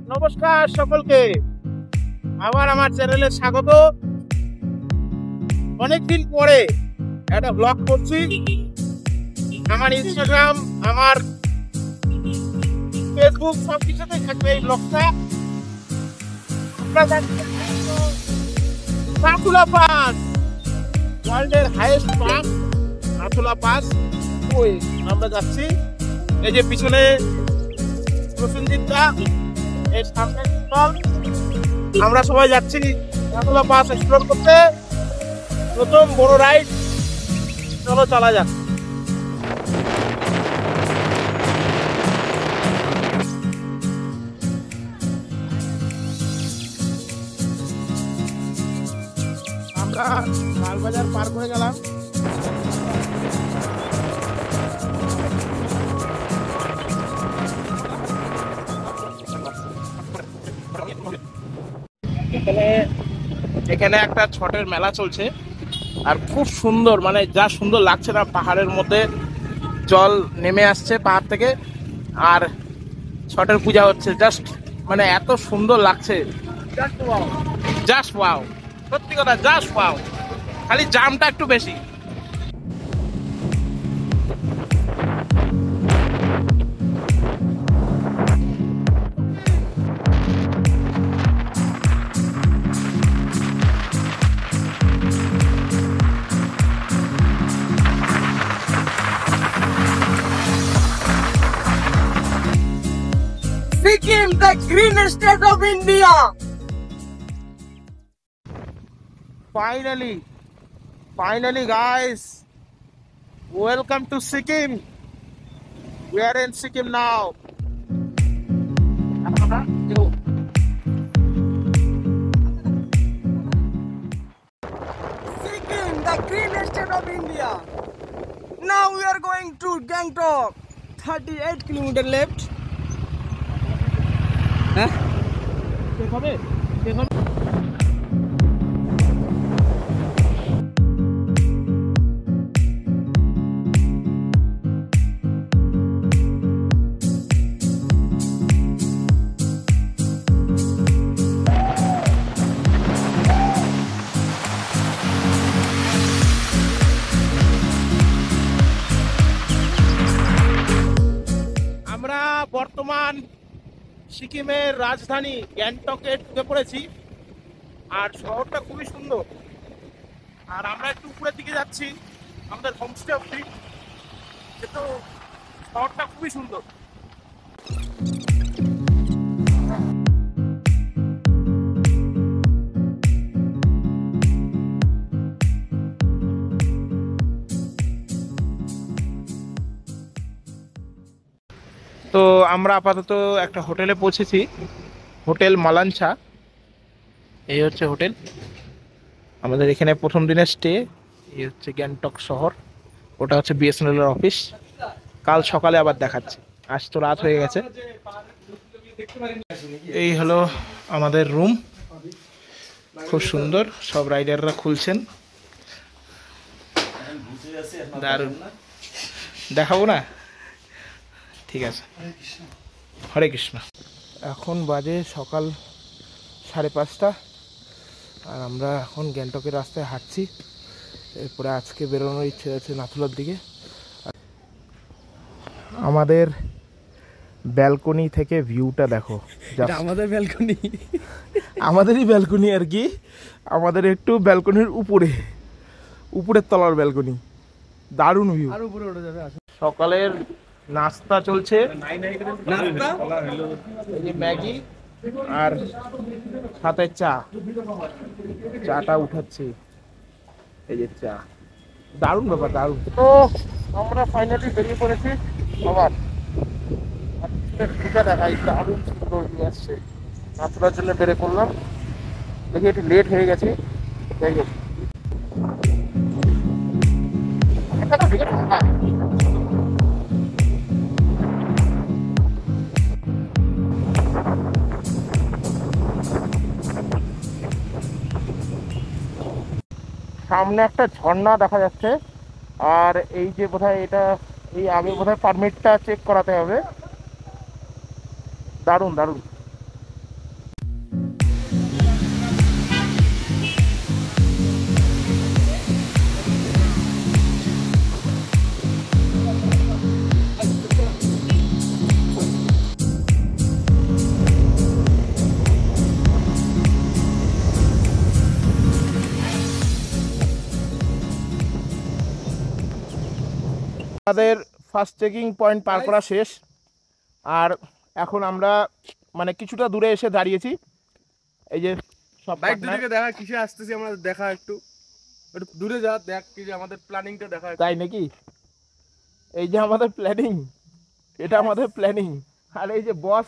নমস্কার সকলকে, আবার আমার চ্যানেলে স্বাগত। অনেকদিন পরে একটা ব্লগ করছি। আমার ইনস্টাগ্রাম, আমার ফেসবুক সবকিছুতে থাকবে এই ব্লগটা। নাথুলা পাস, ওয়ার্ল্ডের হাইয়েস্ট পাস নাথুলা পাস। ওই আমরা যাচ্ছি, এই যে পিছনে প্রসেনজিৎ দা, এর সামনে আমরা সবাই যাচ্ছি নাথুলা পাস এক্সপ্লোর করতে। প্রথম বড় রাইড, চলো চলা যাক। আমরা লালবাজার পার করে গেলাম। এখানে একটা ছটের মেলা চলছে, আর খুব সুন্দর, মানে যা সুন্দর লাগছে না, পাহাড়ের মধ্যে জল নেমে আসছে পাহাড় থেকে, আর ছটের পূজা হচ্ছে। জাস্ট মানে এত সুন্দর লাগছে, জাস্ট ওয়াও, সত্যি কথা, জাস্ট ওয়াও। খালি জামটা একটু বেশি। Sikkim, the green state of India. Finally guys, welcome to Sikkim. We are in Sikkim now. Sikkim, the green state of India. Now we are going to Gangtok. 38 kilometer left. Huh? আমরা বর্তমান সিকিমের রাজধানী গ্যাংটকে ঢুকে পড়েছি, আর শহরটা খুবই সুন্দর। আর আমরা একটু উপরের দিকে যাচ্ছি আমাদের হোমস্টে অবধি, কিন্তু শহরটা খুবই সুন্দর। তো আমরা আপাতত একটা হোটেলে পৌঁছেছি, হোটেল মালাঞ্চা। এই হচ্ছে হোটেল আমাদের এখানে প্রথম দিনের স্টে। এই হচ্ছে গ্যাংটক শহর, ওটা হচ্ছে বিএসএনএল এর অফিস। কাল সকালে আবার দেখাচ্ছে, আজ তো রাত হয়ে গেছে। এই হলো আমাদের রুম, খুব সুন্দর। সব রাইডাররা খুলছেন, দারুণ। দেখাবো না? ঠিক আছে, হরে কৃষ্ণ। এখন বাজে সকাল 5:30, আর আমরা এখন গ্যাংটকের রাস্তায় হাঁটছি। এরপরে আজকে বেরোনোর ইচ্ছে আছে নাথুলার দিকে। আমাদের ব্যালকনি থেকে ভিউটা দেখো, আমাদের ব্যালকনি, আমাদেরই ব্যালকনি আর কি। আমাদের একটু ব্যালকনির উপরের তলার ব্যালকনি, দারুণ ভিউ। আর উপরে উঠে যাবে। সকালের নাস্তা চলছে, ম্যাগি আর সাথে চাটা উঠাচ্ছে। এই যে চা, দারুণ ব্যাপার, দারুণ। তো আমরা ফাইনালি বেরিয়ে পড়েছি। আবার দেখাই, দারুণ সুন্দর নিয়ে আসছে। নাথুলার জন্য বেরিয়ে পড়লাম, দেখি একটু লেট হয়ে গেছে। যাই হোক, সামনে একটা ঝর্ণা দেখা যাচ্ছে। আর এই যে বোধহয় এটা, এই আগে বোধহয় পারমিটটা চেক করাতে হবে। দারুণ দারুণ। আমাদের ফার্স্ট চেকিং পয়েন্ট পার করা শেষ। আর এখন আমরা মানে কিছুটা দূরে এসে দাঁড়িয়েছি। এই যে সব বাইক দুটোকে দেখা, কিসে আসতেছি আমরা দেখা, একটু একটু দূরে যা দেখ, কি যে আমাদের প্ল্যানিংটা দেখা। তাই নাকি? এই যে আমাদের প্ল্যানিং, এটা আমাদের প্ল্যানিং। আর এই যে বস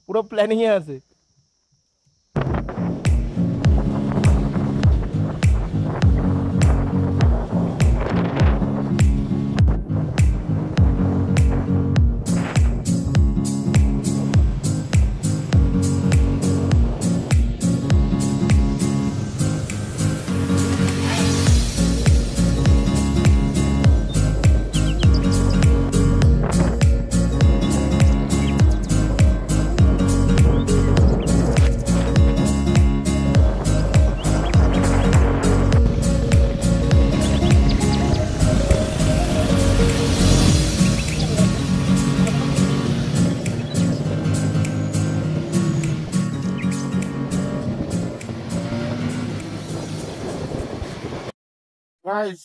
পুরো প্ল্যানিংয়ে আছে। গাইস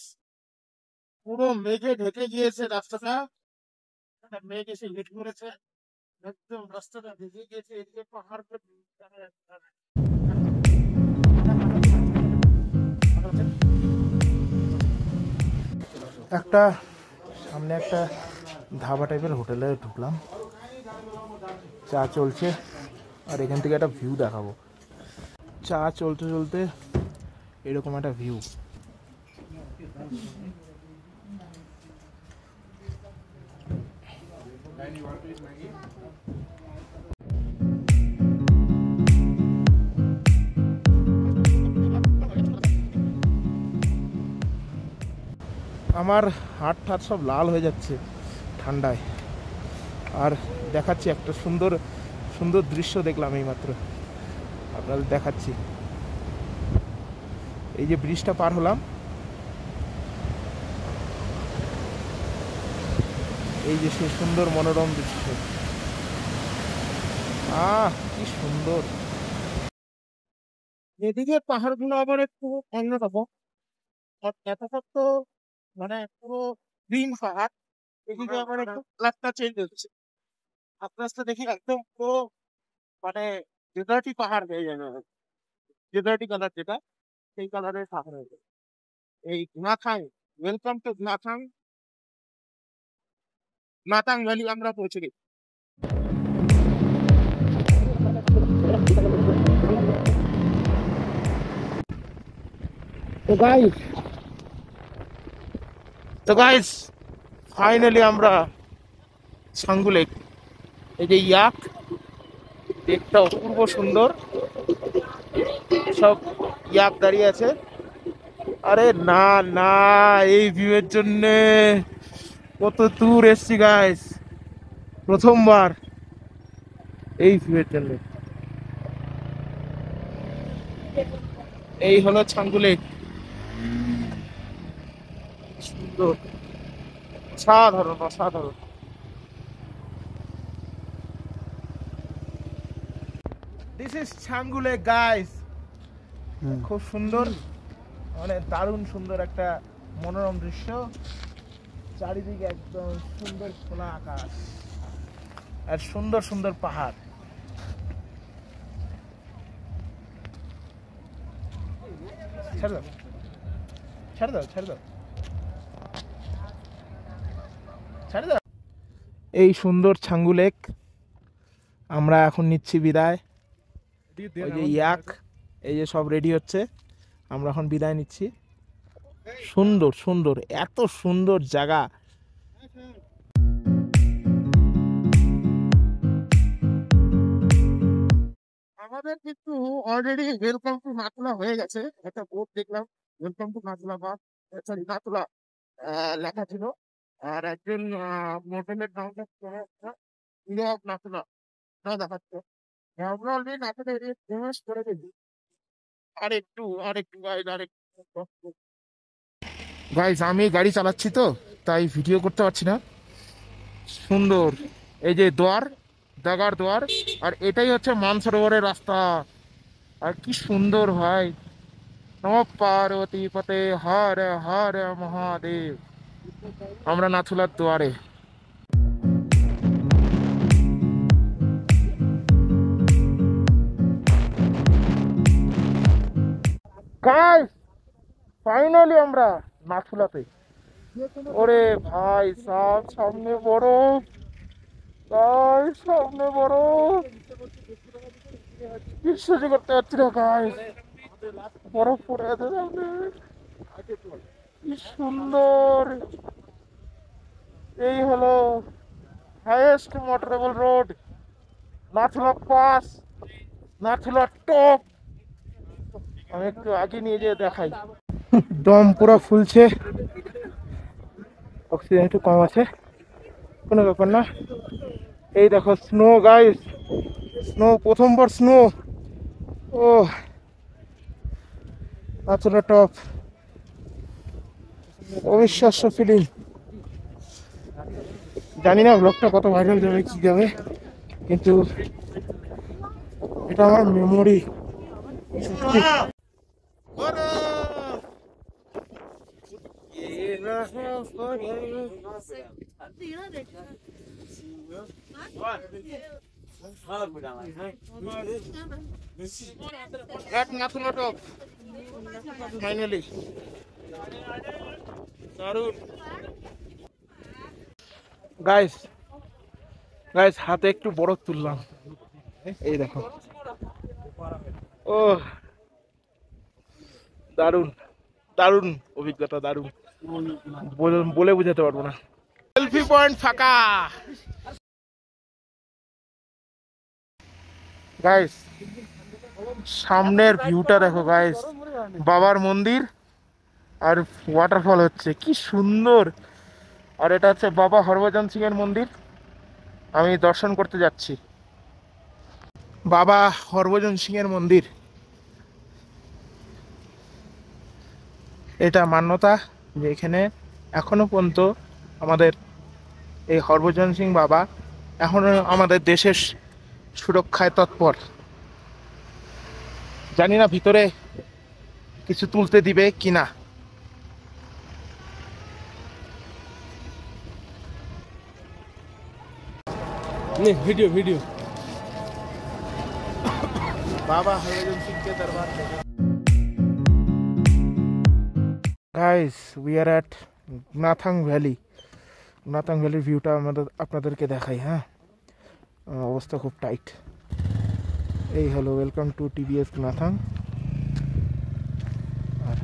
পুরো মেঘে ঢেকে গিয়েছে রাস্তাটা, মেঘ এসে হিট করেছে, একদম রাস্তাটা ভিজে গিয়েছে। এদিকে পাহাড় একটা সামনে একটা ধাবা টাইপের হোটেলে ঢুকলাম, চা চলছে আর এখান থেকে একটা ভিউ দেখাবো। চা চলতে চলতে এরকম একটা ভিউ। আমার হাত ঠাট সব লাল হয়ে যাচ্ছে ঠান্ডায়। আর দেখাচ্ছি একটা সুন্দর সুন্দর দৃশ্য দেখলাম এইমাত্র, আপনাদের দেখাচ্ছি। এই যে ব্রিজটা পার হলাম, এই যে সেই সুন্দর মনোরম দৃশ্য। কি সুন্দর! এদিকে পাহাড়গুলো আবার একটু অন্যরকম, এতক্ষণ তো মানে পুরো গ্রিন পাহাড়, এদিকে আবার একটু কালারটা চেঞ্জ হচ্ছে আস্তে আস্তে। দেখি একদম পুরো মানে ডেজার্টি পাহাড় হয়ে যাবে, ডেজার্টি কালার যেটা, সেই কালারের পাহাড় হয়ে যাবে। এই Nathang, welcome to Nathang, Nathang valley আমরা পৌঁছে গেছি। তো গাইস ফাইনালি আমরা ছাঙ্গু লেক, এই যে ইয়াক, দেখতে অপূর্ব সুন্দর, সব ইয়াক দাঁড়িয়ে আছে। আরে না না, এই ভিউয়ের জন্যে কত দূর এসছি গাইস, প্রথমবার এই ভিউয়ের জন্য। এই হলো ছাঙ্গু লেক, সুন্দর, অসাধারণ অসাধারণ। This is Changu lake guys, খুব সুন্দর, মানে দারুণ সুন্দর একটা মনোরম দৃশ্য। চারিদিকে একদম সুন্দর খোলা আকাশ আর সুন্দর সুন্দর পাহাড়। ছেড়ে দাও ছেড়ে দাও ছেড়ে দাও ছেড়ে দাও। এই সুন্দর ছাঙ্গু লেক, আমরা এখন নিচ্ছি বিদায়। ওই যে ইয়াক, এই যে সব রেডি হচ্ছে, আমরা এখন বিদায় নিচ্ছি। সুন্দর সুন্দর, এত সুন্দর জায়গা। আমাদের কিন্তু অলরেডি ওয়েলকাম টু নাথুলা হয়ে গেছে, একটা বোর্ড দেখলাম ওয়েলকাম টু নাথুলা, বা সরি নাথুলা লেখা ছিল। আর একজন হোটেলের নামটা নাথুলা দেখাচ্ছে। আমরা অলরেডি নাথুলা এরিয়া ফেমাস করে দিয়েছি। আরেকটু গাইস, আমি গাড়ি চালাচ্ছি তো তাই ভিডিও করতে পারছি না। সুন্দর এই যে দাগার দোয়ার, আর এটাই হচ্ছে মানসরোবরের রাস্তা। আর কি সুন্দর ভাই। নম পার্বতী পতে হর হর মহাদেব। আমরা নাথুলার দুয়ারে। গাইস ফাইনালি আমরা নাথুলাতে। ওরে ভাই সব সামনে বরফ, গাইস সামনে বরফ, বিশ্বাস করতে পারছি না গাইস, বরফ পড়ে আছে সামনে, কি সুন্দর। এই হলো highest motorable road, Nathula pass, Nathula top. আমি একটু আগে নিয়ে যেয়ে দেখাই। দম পুরো ফুলছে, অক্সিজেন একটু কম আছে, কোনো ব্যাপার না। এই দেখো স্নো গাইস, স্নো, প্রথমবার স্নো। ও নাথুলা টপ, অবিশ্বাস্য ফিলিং। জানি না ব্লগটা কত ভাইরাল যাবে কি যাবে, কিন্তু এটা আমার মেমোরি। নাথুলা টপ ফাইনালি, দারুণ। গাইস গাইস হাতে একটু বরফ তুললাম, এই দেখো। ও দারুণ দারুণ অভিজ্ঞতা, দারুণ, বলে বুঝাতে পারবো না। সেলফি পয়েন্ট ফাঁকা। গাইস সামনের ভিউটা দেখো গাইস, বাবার মন্দির আর ওয়াটারফল হচ্ছে, কি সুন্দর। আর এটা হচ্ছে বাবা হরভজন সিং এর মন্দির, আমি দর্শন করতে যাচ্ছি। বাবা হরভজন সিং এর মন্দির, এটা মান্যতা যে এখানে এখনো পর্যন্ত আমাদের এই হরভজন সিং বাবা এখনো আমাদের দেশের সুরক্ষায় তৎপর। জানি না ভিতরে কিছু তুলতে দিবে কিনা। ভিডিও ভিডিও बाबा हरभजन सिंह के दरबार में। Guys we are at Nathang valley. Nathang ভ্যালির ভিউটা আপনাদেরকে দেখাই। হ্যাঁ, অবস্থা খুব টাইট। এই হলো ওয়েলকাম টু টিভিএস নাথাং। আর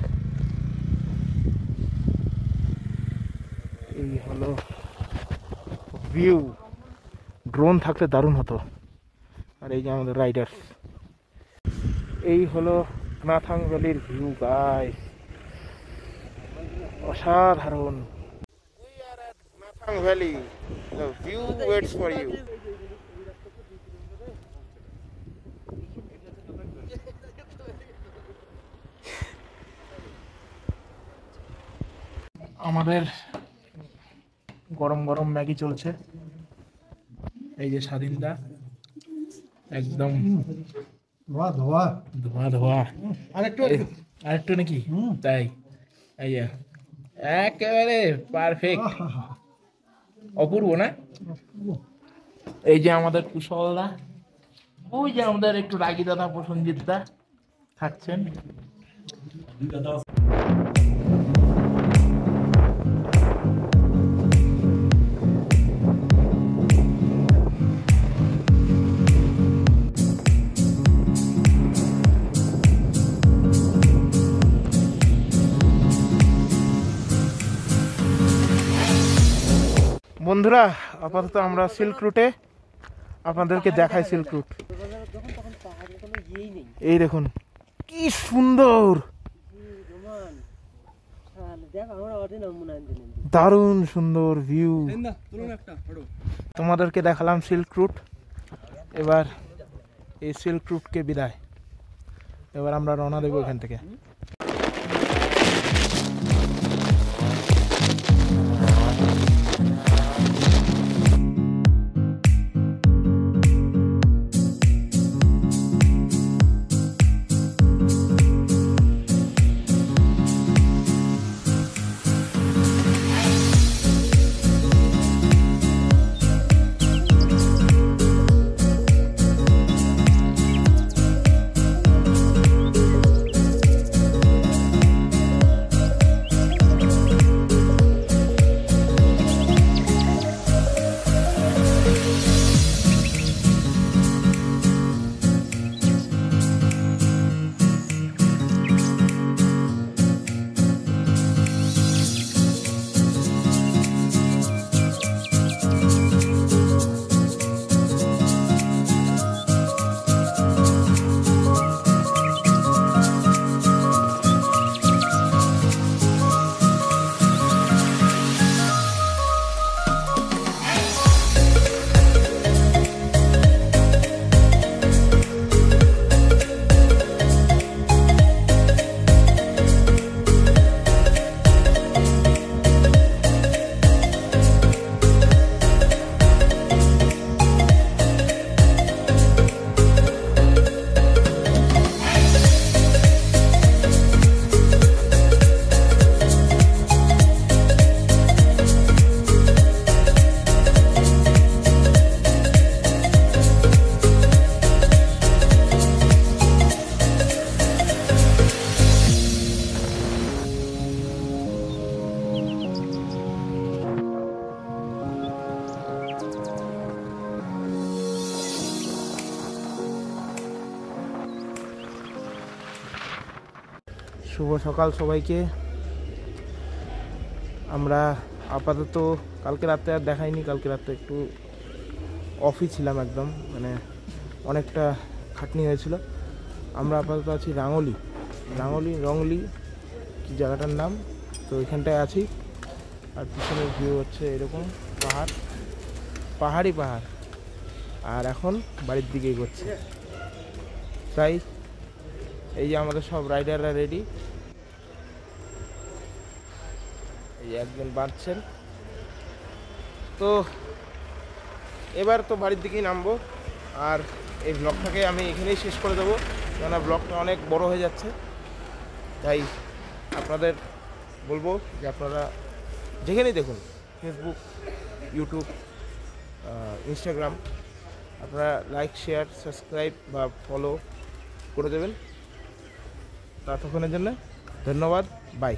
এই হলো ভিউ, ড্রোন থাকলে দারুণ হতো। আর এই যে আমাদের রাইডার্স। এই হলো নাথাং ভ্যালির ভিউ গাইস, অসাধারণ। We are at Nathang Valley. The view waits for you. আমাদের গরম গরম ম্যাগি চলছে। এই যে স্বাধীনতা, একদম ধোয়া ধোয়া ধোয়া ধোয়া। আরেকটু নাকি? তাই এই যে একেবারে পারফেক্ট, অপূর্ব না? এই যে আমাদের কুশলদা, ওই যে আমাদের একটু রাগী দাদা প্রসঞ্জিৎ দা খাচ্ছেন। বন্ধুরা আপাতত আমরা সিল্ক রুটে, আপনাদেরকে দেখাই সিল্ক রুট। এই দেখুন কি সুন্দর, দারুণ সুন্দর ভিউ। তোমাদেরকে দেখালাম সিল্ক রুট। এবার এই সিল্ক রুটকে বিদায়, এবার আমরা রওনা দেবো এখান থেকে। শুভ সকাল সবাইকে। আমরা আপাতত কালকে রাতে আর দেখাইনি, কালকে রাতে একটু অফই ছিলাম একদম, মানে অনেকটা খাটনি হয়েছিল। আমরা আপাতত আছি রঙলি কি জায়গাটার নাম, তো এখানটায় আছি। আর পিছনের ভিউ হচ্ছে এরকম পাহাড়, আর এখন বাড়ির দিকে এগোচ্ছে। তাই এই যে আমাদের সব রাইডাররা রেডি, এই যে একজন বাঁধছেন। তো এবার তো বাড়ির দিকেই নামবো, আর এই ব্লগটাকে আমি এখানেই শেষ করে দেবো, কেননা ব্লগটা অনেক বড় হয়ে যাচ্ছে। তাই আপনাদের বলবো যে আপনারা যেখানেই দেখুন, ফেসবুক, ইউটিউব, ইনস্টাগ্রাম, আপনারা লাইক, শেয়ার, সাবস্ক্রাইব বা ফলো করে দেবেন। ততক্ষণের জন্য ধন্যবাদ, বাই।